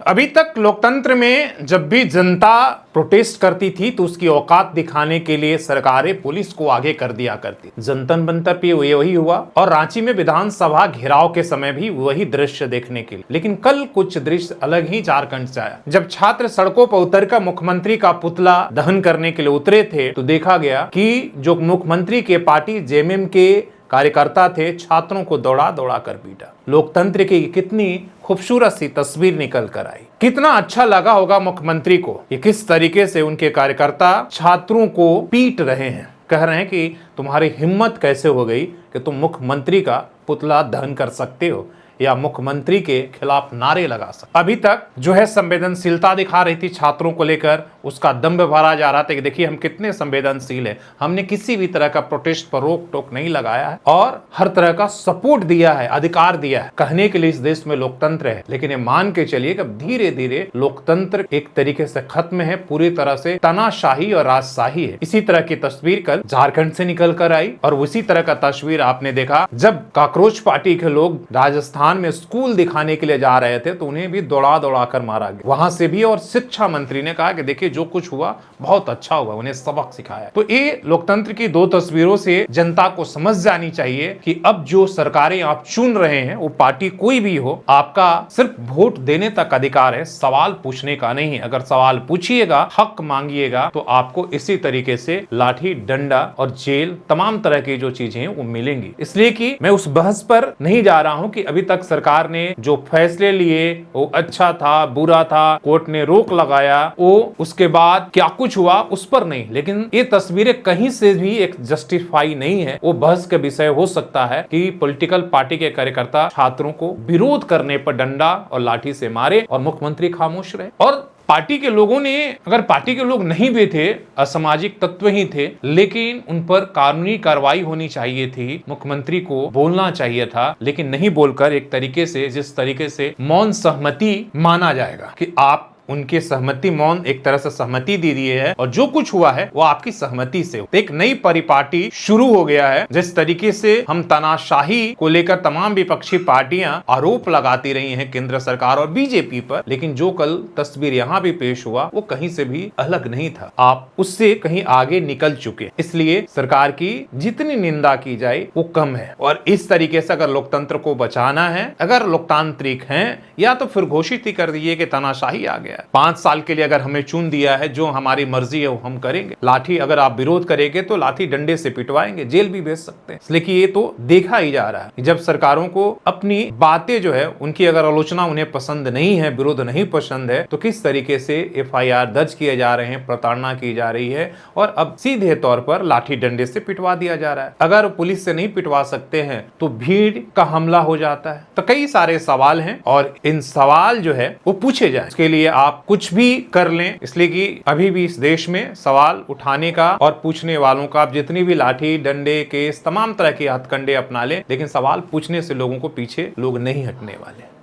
अभी तक लोकतंत्र में जब भी जनता प्रोटेस्ट करती थी तो उसकी औकात दिखाने के लिए सरकारें पुलिस को आगे कर दिया करती। जनता मंतर पे वही हुआ और रांची में विधानसभा घेराव के समय भी वही दृश्य देखने के लिए। लेकिन कल कुछ दृश्य अलग ही झारखंड से आया। जब छात्र सड़कों पर उतरकर मुख्यमंत्री का पुतला दहन करने के लिए उतरे थे तो देखा गया कि जो मुख्यमंत्री के पार्टी जेएमएम के कार्यकर्ता थे, छात्रों को दौड़ा दौड़ा कर पीटा। लोकतंत्र की कितनी खूबसूरत सी तस्वीर निकल कर आई। कितना अच्छा लगा होगा मुख्यमंत्री को कि किस तरीके से उनके कार्यकर्ता छात्रों को पीट रहे हैं, कह रहे हैं कि तुम्हारी हिम्मत कैसे हो गई कि तुम मुख्यमंत्री का पुतला दहन कर सकते हो या मुख्यमंत्री के खिलाफ नारे लगा सकते। अभी तक जो है संवेदनशीलता दिखा रही थी छात्रों को लेकर, उसका दम्भ भरा जा रहा था कि देखिए हम कितने संवेदनशील हैं, हमने किसी भी तरह का प्रोटेस्ट पर रोक टोक नहीं लगाया है और हर तरह का सपोर्ट दिया है, अधिकार दिया है। कहने के लिए इस देश में लोकतंत्र है, लेकिन ये मान के चलिए कि धीरे धीरे लोकतंत्र एक तरीके से खत्म है, पूरी तरह से तानाशाही और राजशाही है। इसी तरह की तस्वीर कल झारखंड से निकल कर आई और उसी तरह का तस्वीर आपने देखा जब काकरोच पार्टी के लोग राजस्थान में स्कूल दिखाने के लिए जा रहे थे तो उन्हें भी दौड़ा दौड़ा कर मारा गया वहां से भी। और शिक्षा मंत्री ने कहा कि देखिए जो कुछ हुआ बहुत अच्छा हुआ, उन्हें सबक सिखाया। तो ये लोकतंत्र की दो तस्वीरों से जनता को समझ जानी चाहिए कि अब जो सरकारें आप चुन रहे हैं, वो पार्टी कोई भी हो, आपका सिर्फ वोट देने तक अधिकार है, सवाल पूछने का नहीं है। अगर सवाल पूछिएगा, हक मांगिएगा तो आपको इसी तरीके से लाठी डंडा और जेल तमाम तरह की जो चीजें हैं वो मिलेंगी। इसलिए कि मैं उस बहस पर नहीं जा रहा हूं कि अभी तक सरकार ने जो फैसले लिए वो अच्छा था बुरा था, कोर्ट ने रोक लगाया, वो उसके बाद क्या कुछ हुआ उस पर नहीं। लेकिन ये तस्वीरें कहीं से भी एक जस्टिफाई नहीं है। वो बहस का विषय हो सकता है कि पॉलिटिकल पार्टी के कार्यकर्ता छात्रों को विरोध करने पर डंडा और लाठी से मारे और मुख्यमंत्री खामोश रहे। और पार्टी के लोगों ने, अगर पार्टी के लोग नहीं भी थे, असामाजिक तत्व ही थे, लेकिन उन पर कानूनी कार्रवाई होनी चाहिए थी, मुख्यमंत्री को बोलना चाहिए था, लेकिन नहीं बोलकर एक तरीके से, जिस तरीके से मौन सहमति माना जाएगा कि आप उनके सहमति, मौन एक तरह से सहमति दे दिए है और जो कुछ हुआ है वो आपकी सहमति से। एक नई परिपाटी शुरू हो गया है। जिस तरीके से हम तानाशाही को लेकर तमाम विपक्षी पार्टियां आरोप लगाती रही हैं केंद्र सरकार और बीजेपी पर, लेकिन जो कल तस्वीर यहाँ भी पेश हुआ वो कहीं से भी अलग नहीं था। आप उससे कहीं आगे निकल चुके, इसलिए सरकार की जितनी निंदा की जाए वो कम है। और इस तरीके से अगर लोकतंत्र को बचाना है, अगर लोकतांत्रिक हैं, या तो फिर घोषित ही कर दीजिए कि तानाशाही आ गया। 5 साल के लिए अगर हमें चुन दिया है, जो हमारी मर्जी है वो हम करेंगे। लाठी अगर आप विरोध करेंगे तो लाठी डंडे से पिटवाएंगे, जेल भी भेज सकते हैं। इसलिए कि ये तो देखा ही जा रहा है। जब सरकारों को अपनी बातें जो है, उनकी अगर आलोचना उन्हें पसंद नहीं है, विरोध नहीं पसंद है, तो किस तरीके से FIR दर्ज किए जा रहे हैं, प्रताड़ना की जा रही है और अब सीधे तौर पर लाठी डंडे से पिटवा दिया जा रहा है। अगर पुलिस से नहीं पिटवा सकते हैं तो भीड़ का हमला हो जाता है। तो कई सारे सवाल हैं और इन सवाल जो है वो पूछे जाए, उसके लिए आप कुछ भी कर लें। इसलिए कि अभी भी इस देश में सवाल उठाने का और पूछने वालों का, आप जितनी भी लाठी डंडे केस तमाम तरह के हथकंडे अपना लें, लेकिन सवाल पूछने से लोगों को पीछे लोग नहीं हटने वाले।